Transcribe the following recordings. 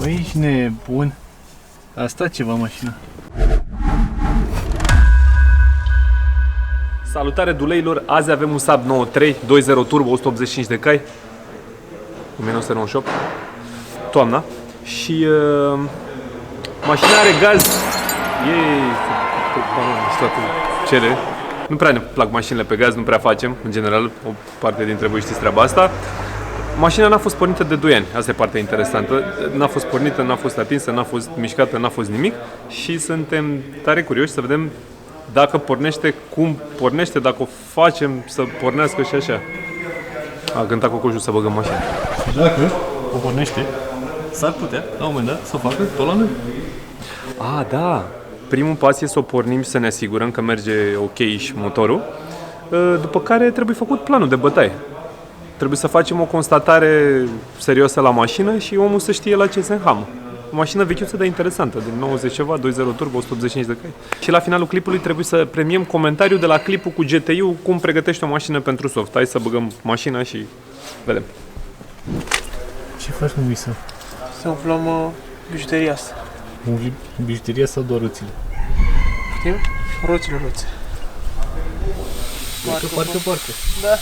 Băi, ești nebun. A stat ceva mașina. Salutare duleilor, azi avem un Saab 9.3, 2.0 turbo, 185 de cai, 1998, toamna. Și mașina are gaz, cere. Nu prea ne plac mașinile pe gaz, nu prea facem, în general, o parte dintre voi știți treaba asta. Mașina n-a fost pornită de 2 ani, asta e partea interesantă. N-a fost pornită, n-a fost atinsă, n-a fost mișcată, n-a fost nimic. Și suntem tare curioși să vedem dacă pornește, cum pornește, dacă o facem să pornească și așa. A cântat cocoșul să băgăm mașina. Dacă o pornește, s-ar putea, la un moment dat, să o facă tot la noi. Ah, da! Primul pas e să o pornim și să ne asigurăm că merge ok și motorul. După care trebuie făcut planul de bătaie. Trebuie să facem o constatare serioasă la mașină și omul să știe la ce se înhamă. O mașină vechiuță, dar interesantă, din 90 ceva, 2.0 turbo, 185 de cai. Și la finalul clipului trebuie să premiem comentariul de la clipul cu GTI-ul, cum pregătește o mașină pentru soft. Hai să băgăm mașina și vedem. Ce faci, mă, Misa? Să umflăm bijuteria asta. Bijuteria sau doar roțile? Știm? Roțile. Parcă. Da.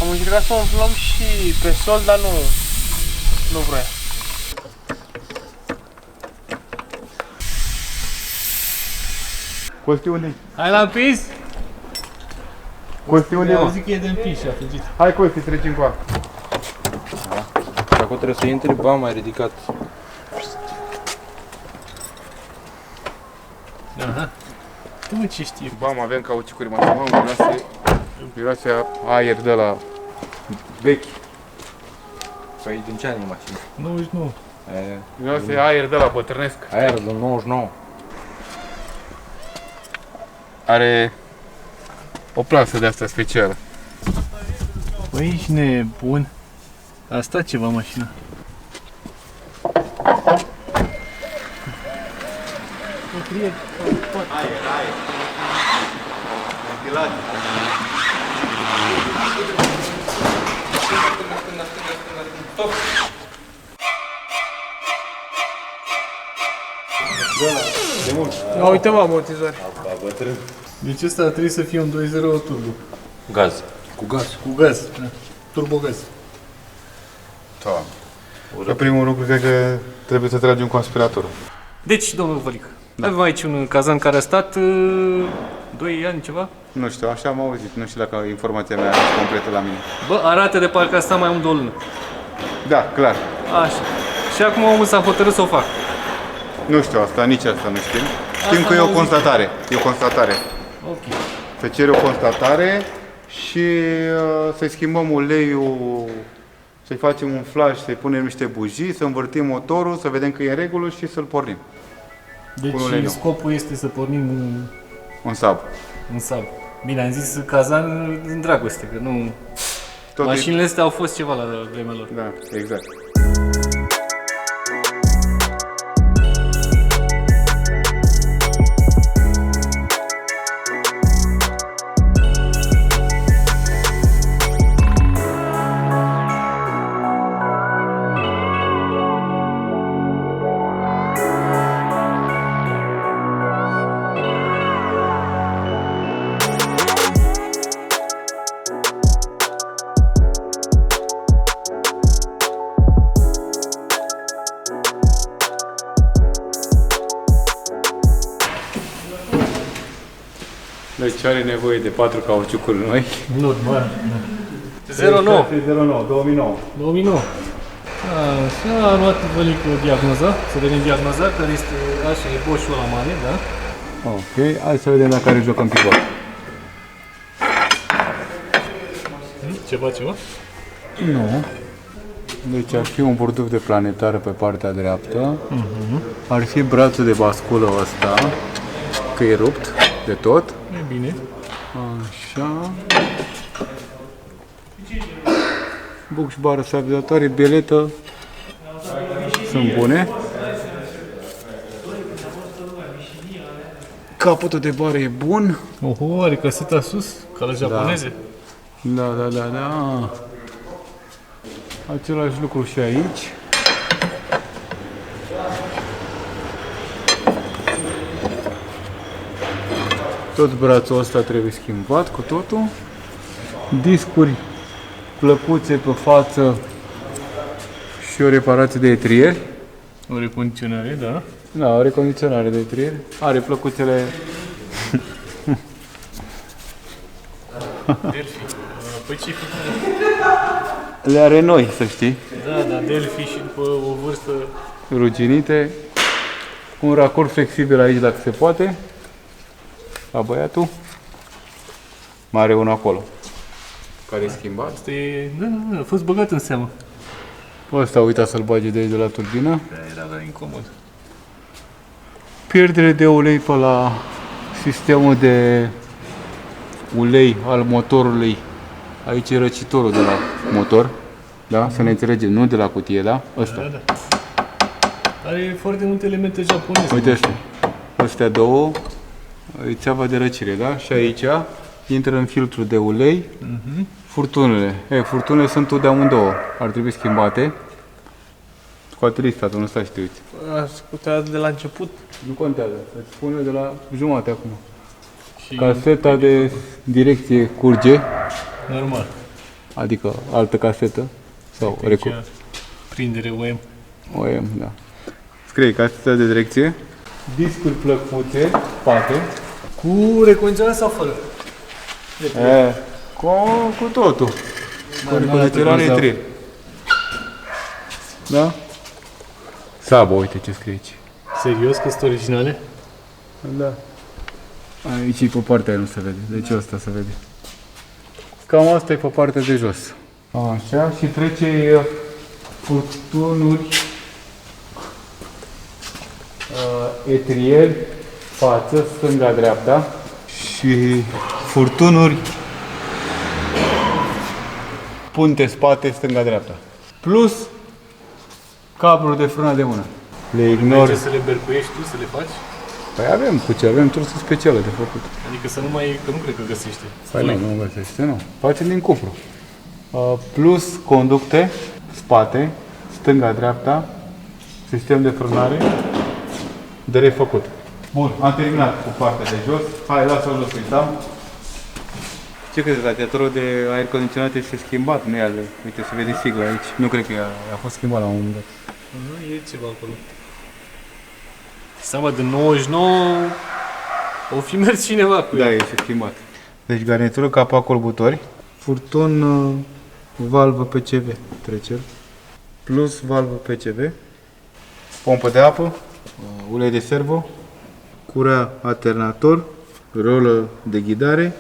Am încercat să umflăm și pe sol, dar nu vrea. Costi, unde-i? Hai la împins? Costi, unde, Eu mă? zic că e de împins și a fugit. Hai, Costi, trecem cu apa. Și acum trebuie să intri, ba, mai ridicat. Aha. Tu, mă, ce știi? Bam, avem cauciucuri maximum, miroase aer de la vechi. Păi din ce ani e mașina? 99. Miroase aer de la bătrânesc. Aia era din 99. Are o plasă de asta specială. Băi, ești nebun. A stat ceva mașina. Ia uite, mă, amortizoare. Deci ăsta trebuie să fie un 2.0 turbo. Gaz. Cu gaz. Cu gaz. Da. Turbogaz. Pe primul lucru, cred că trebuie să tragem conspiratorul. Deci, domnul Vălic, avem aici un cazan care a stat 2 ani ceva. Nu știu, așa am auzit, nu știu dacă informația mea e completă la mine. Bă, arată de parcă a stat mai mult de o lună. Da, clar. Așa. Și acum omul s-a hotărât să o facă. Nu știu asta, nici asta nu știm. Știm Asta că e am o auzit. constatare. E o constatare. Ok. Se cere o constatare și să-i schimbăm uleiul, să-i facem un flash, să-i punem niște bujii, să învârtim motorul, să vedem că e în regulă și să-l pornim. Deci Cu ulei nou. scopul este să pornim Un Saab. un Saab. Bine, am zis cazan în dragoste, că nu... Tot Mașinile astea au fost ceva la vremea lor. Da, exact. Deci are nevoie de 4 cauciucuri noi. Normal. 09. 2009. 2009. Așa, a luat Vălic diagnoza, să vedem diagnoza, care este, așa, e boșul ăla mare, da? Ok, hai să vedem dacă are joc în pivot. Ceva? Nu. Deci ar fi un burduf de planetară pe partea dreaptă. Ar fi brațul de basculă ăsta, că e rupt de tot. E bine. Așa. Buc și bară stabilizatoare, biletă. Sunt bune. Capătul de bară e bun. Oho, are caseta sus, ca la japoneze. Da. Același lucru și aici. Tot brațul ăsta trebuie schimbat cu totul. Discuri plăcuțe pe față și o reparație de etrieri. O recondiționare, da. Da, o recondiționare de etrieri. Are plăcuțele... Delphi. Păi ce Le are noi, să știi. Da, Delphi și după o vârstă... Ruginite. Un racord flexibil aici dacă se poate. La băiatul. Mai are unul acolo. Care e schimbat. Asta e... Da, a fost băgat în seamă. Ăsta a uitat să-l bage de aici de la turbină. Era incomod. Pierdere de ulei pe la sistemul de ulei al motorului. Aici e răcitorul de la motor. Da? Să ne înțelegem, nu de la cutie, da? Ăsta. Da. Are foarte multe elemente japoneze. Uite astea. Astea două. E țeava de răcire, da? Și aici intră în filtru de ulei. Furtunele. Furtunele sunt de amândouă. Ar trebui schimbate. Scoate lista, tu nu stai și te uiți. Ați putea de la început. Nu contează. Îți spun eu de la jumate acum. Și Caseta de direcție curge. normal. Adică altă casetă. Sau Aici prindere OM. OM, da. Scrie caseta de direcție. Discuri plăcuțe, spate. Cu recondiționare sau fără? Cu totul. Cu recondiționare etrier. Da? Sabo, uite ce scrie aici. Serios că sunt originale? Da. Aici e pe partea aia nu se vede, deci asta se vede. Cam asta e pe partea de jos. Așa, și trece furtunuri, etrieri, față, stânga-dreapta și furtunuri, punte, spate, stânga-dreapta. Plus cabluri de frână de mână. Le ignor. Merge să le bercuiești tu, să le faci? Păi avem cu ce, avem trusă specială de făcut. Adică să nu mai, că nu cred că găsește. Păi nu găsește, nu. Facem din cupru. Plus conducte, spate, stânga-dreapta, sistem de frânare, de refăcut. Bun, am terminat cu partea de jos. Hai, lasă-o jos, uitam. Ce crezi, radiatorul de aer condiționat este schimbat, nu e al... Uite, se vede sigla aici. Nu cred că a fost schimbat la un moment dat. Nu, e ceva acolo. Seama de 99 o fi mers cineva cu Da, el. este schimbat. Deci garnitură, capac colbutori, furtun, valvă PCV, treceri, plus valvă PCV, pompă de apă, ulei de servo, curea alternator, rolă de ghidare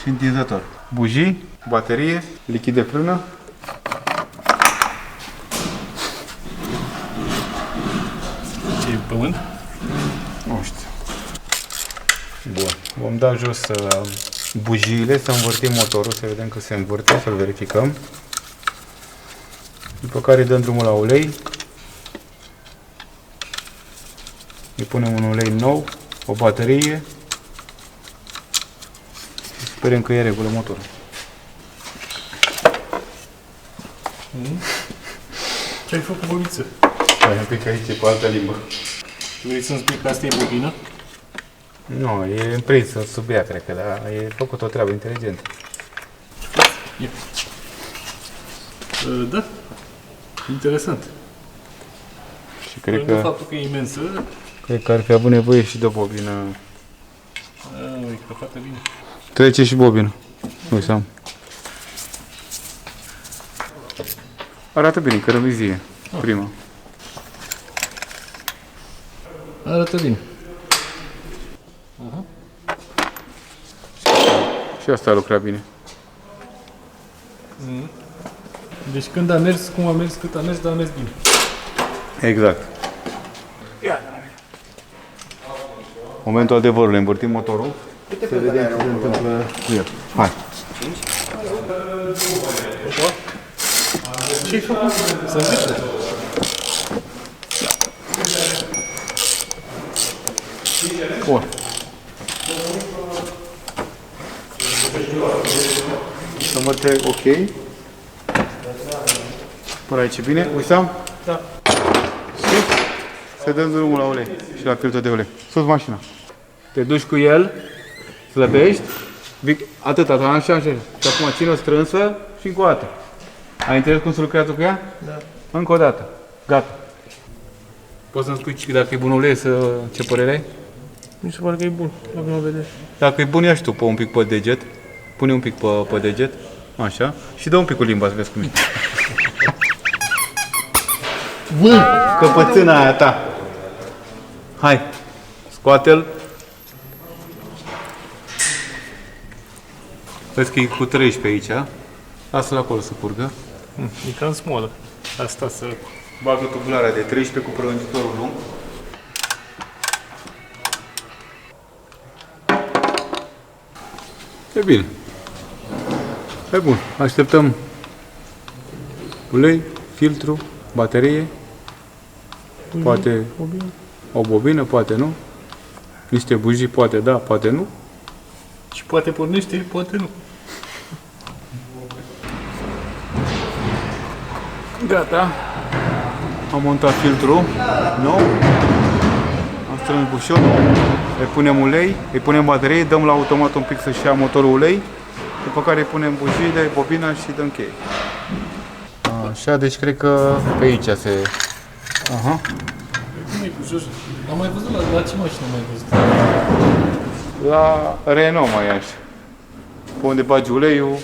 și întinzător. Bujii, baterie, lichid de frână. Ce pământ? Nu știu. Bun. Vom da jos bujiile, să învârtim motorul, să vedem că se învârte, să-l verificăm. După care dăm drumul la ulei. Îi punem un ulei nou, o baterie. Și sperăm că e regulă motorul. Ce ai făcut, băbiță? Hai un pic aici, pe altă limbă. Tu vrei să-mi spui că asta e bobină? Nu, e împrinsă sub ea, cred că, dar e făcut o treabă inteligentă. Da. Interesant. Și cred Lângă că, faptul că e imensă, cred că ar fi avut nevoie și de o bobină. e foarte bine. Trece și bobină. Nu să am. Arată bine, că revizie. Prima. Arată bine. Și asta a lucrat bine. Deci când a mers, cum a mers, cât a mers, dar a mers bine. Exact. Momentul adevărului, învârtim motorul. Să vedem ce se întâmplă cu el. Hai. Ce-ai făcut? Să înveți. Bun. Să mărte ok. Până aici bine. Uisam? Da. Și să dăm drumul la ulei și la filtrul de ulei. Sus mașina. Te duci cu el, slăbești, atât, așa. Și acum ține-o strânsă și încă o dată. Ai înțeles cum se lucrează cu ea? Da. Încă o dată. Gata. Poți să-mi spui dacă e bun ulei, ce părere ai? Mi se pare că e bun, dacă nu vedeți. Dacă e bun, ia și tu un pic pe deget. Pune un pic pe deget. Așa. Și dă un pic cu limba să vezi cum e. Bă! Căpățâna aia ta. Hai. Scoate-l. Vezi că e cu 13 aici. Lasă-l acolo să curgă. E cam smolă. Asta să... Bagă tubularea de 13 cu prelungitorul lung. E bine. E bun. Așteptăm ulei, filtru, baterie, poate o bobină, poate nu. Niște bujii, poate da, poate nu. Și poate pornește, poate nu. Gata. Am montat filtrul nou. Am strâns bușonul. Îi punem ulei, îi punem baterie, dăm la automat un pic să-și ia motorul ulei. După care îi punem bujiile, bobina și dăm cheie. Așa, deci cred că pe aici se... Aha. Cum e cu jos? Am mai văzut la ce mașină am mai văzut? La Renault mai e așa. Pe unde bagi uleiul.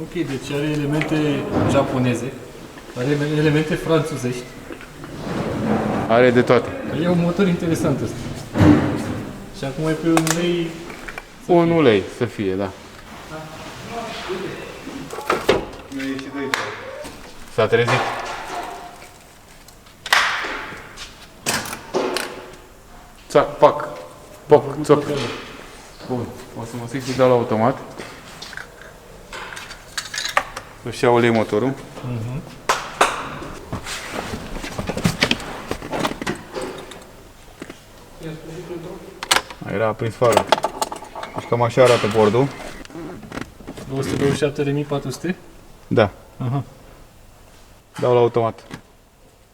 Ok, deci are elemente japoneze, are elemente franțuzești. Are de toate. E un motor interesant ăsta. Și acum e pe un ulei... Un ulei să fie, da. S-a trezit. Țac, pac, poc, țoc. Bun, o să mă simt să dau la automat. Să-și ia ulei motorul. Era aprins farul. Deci cam așa arată bordul. 227.400? Da. Aha. Dau la automat.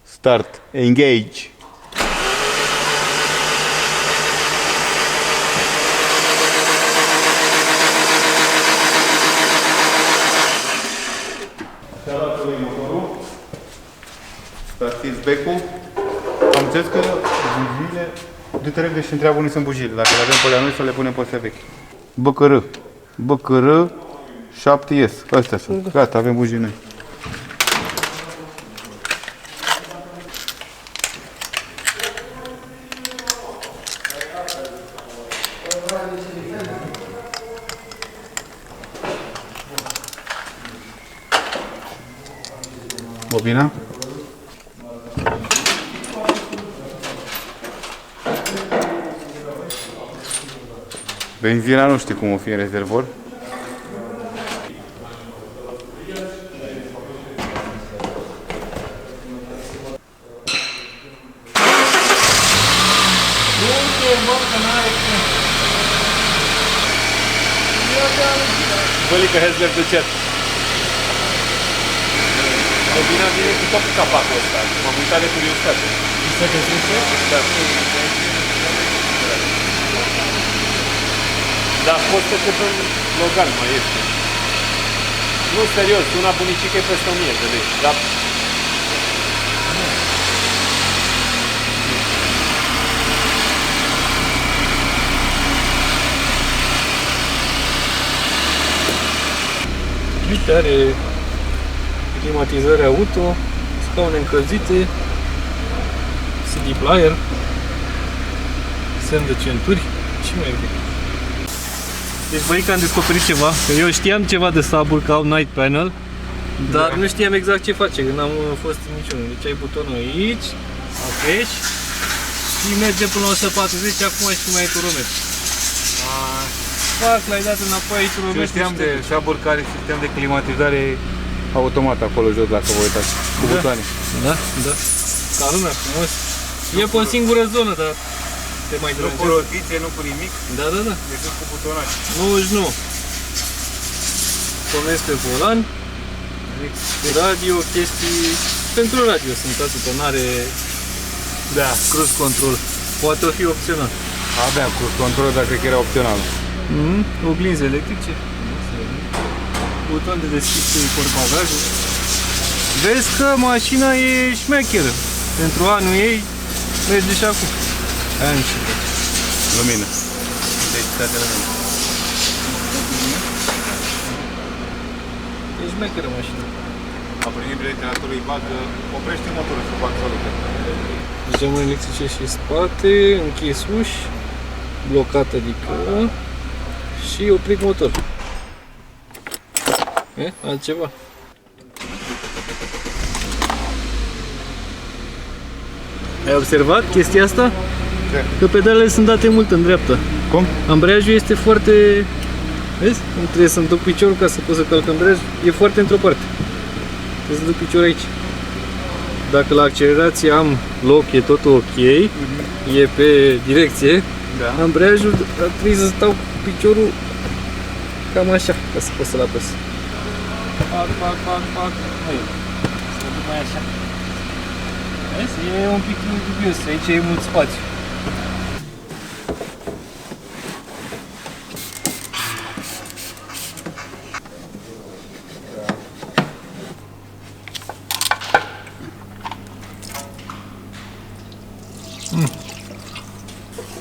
Start. Engage. Stați becul. Am înțeles că bujiile, du-te repede și întreabă unde sunt bujiile. Dacă le avem pe alea noi, să le punem pe astea vechi. BCR. BCR 7S. Astea sunt. Gata, avem bujii noi. Bobina. Benzina nu știu cum o fi în rezervor. Bălică has left the chat. Bobina vine cu tot capacul ăsta. M-am uitat de curiozitate. Se găsește? Da. Dar poți să te dăm Logan mai ieftin. Nu, serios, una bunicică e peste 1000 de lei. Dar... Uite, are climatizare auto, scaune încălzite, CD player, semn de centuri. Ce mai e? Deci băi că am descoperit ceva, că eu știam ceva de saburi că au night panel, dar nu știam exact ce face, că n-am fost niciunul. Deci ai butonul aici, apeși și merge până la 140, acum și mai ai turometru. Fac, l-ai dat înapoi, ai turometru. Eu știam de saburi care sistem de climatizare automat acolo jos, dacă vă uitați, cu butoane. Da, da. Ca lumea, frumos. E pe o singură zonă, dar te mai Nu cu deranjează. rotițe, nu cu nimic, Da, da, da. decât cu butonaj. 99. Pomesc pe volan. Radio, chestii... Pentru radio sunt atâta, n-are... Da, cruise control. Poate o fi opțional. Abia cruise control, dar cred că era opțional. Oglinzi electrice. Buton de deschis portbagajul. Vezi că mașina e șmecheră. Pentru anul ei merge și acum. Aia nu știu. Lumină. Intensitate lumină. E șmecheră mașina. Aprindere generatorului bagă, oprește motorul să facă salută. Geamuri electrice și spate, închis uși, blocat adică și oprit motor. Altceva. Ai observat chestia asta? Ce? Că pedalele sunt date mult în dreapta. Cum? Ambreiajul este foarte... Vezi? Nu trebuie să-mi duc piciorul ca să pot să calc ambreiaj. E foarte într-o parte. Trebuie să duc piciorul aici. Dacă la accelerație am loc, e totul ok, e pe direcție, Da. ambreiajul trebuie să stau cu piciorul cam așa, ca să pot să-l apăs. Pac. Hai, să duc mai așa. Vezi? E un pic dubios, aici e mult spațiu.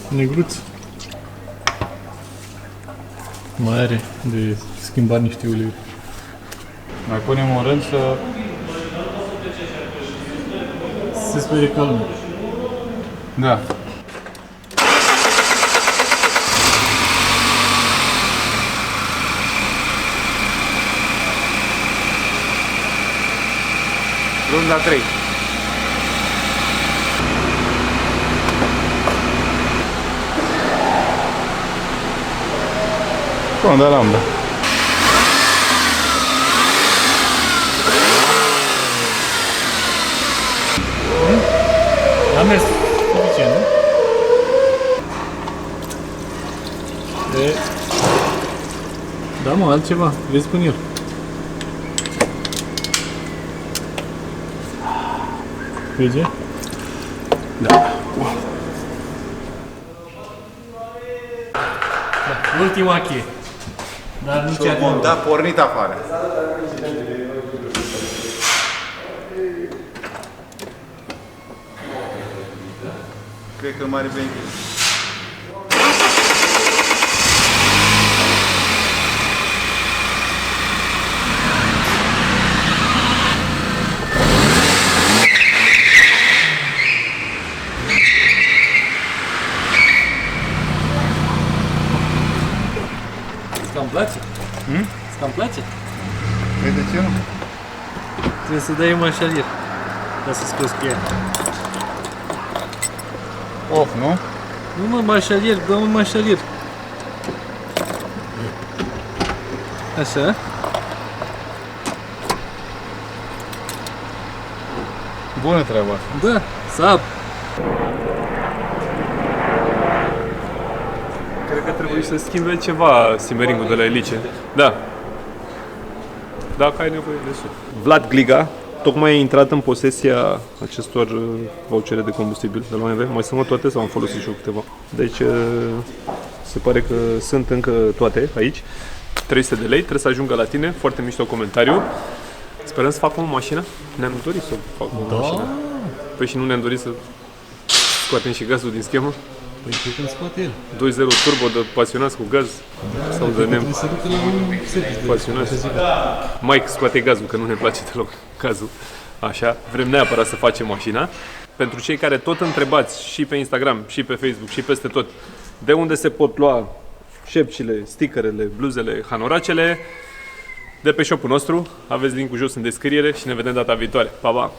Negruț. Mai are de schimbat niște uleiuri. Mai punem un rând să... Se sperie calm. Da. Runda 3. Runda lambda. A mers suficient, nu? Da, mă, altceva. Vezi până el. Vezi? Da. Ultima cheie. Dar nu cea din Da, pornit afară. Cred că mare ventil. Îți cam place? Îți cam place? Păi de ce nu? Trebuie să dai un mașalier ca să scoți cu ea. Off, nu? Nu mă, mașalier, dă un mașalier. Așa. Bună treaba asta. Da, sap. Cred că trebuie să schimbe ceva simmering-ul de la Elice. Da. Dacă ai nevoie de sub. Vlad Gliga tocmai a intrat în posesia acestor vouchere de combustibil de la OMV. Mai sunt toate sau am folosit și eu câteva? Deci se pare că sunt încă toate aici. 300 de lei, trebuie să ajungă la tine. Foarte mișto comentariu. Sperăm să facă o mașină. Ne-am dorit să facă o mașină. Păi și nu ne-am dorit să scoatem și gazul din schemă? Păi ce când scoate el? 2.0 turbo de pasionați cu gaz sau de Trebuie să ducă la un serviciu de pasionați. Mike scoate gazul, că nu ne place deloc gazul. Așa, vrem neapărat să facem mașina. Pentru cei care tot întrebați și pe Instagram, și pe Facebook, și peste tot, de unde se pot lua șepcile, stickerele, bluzele, hanoracele, de pe shop-ul nostru. Aveți link-ul jos în descriere și ne vedem data viitoare. Pa, pa!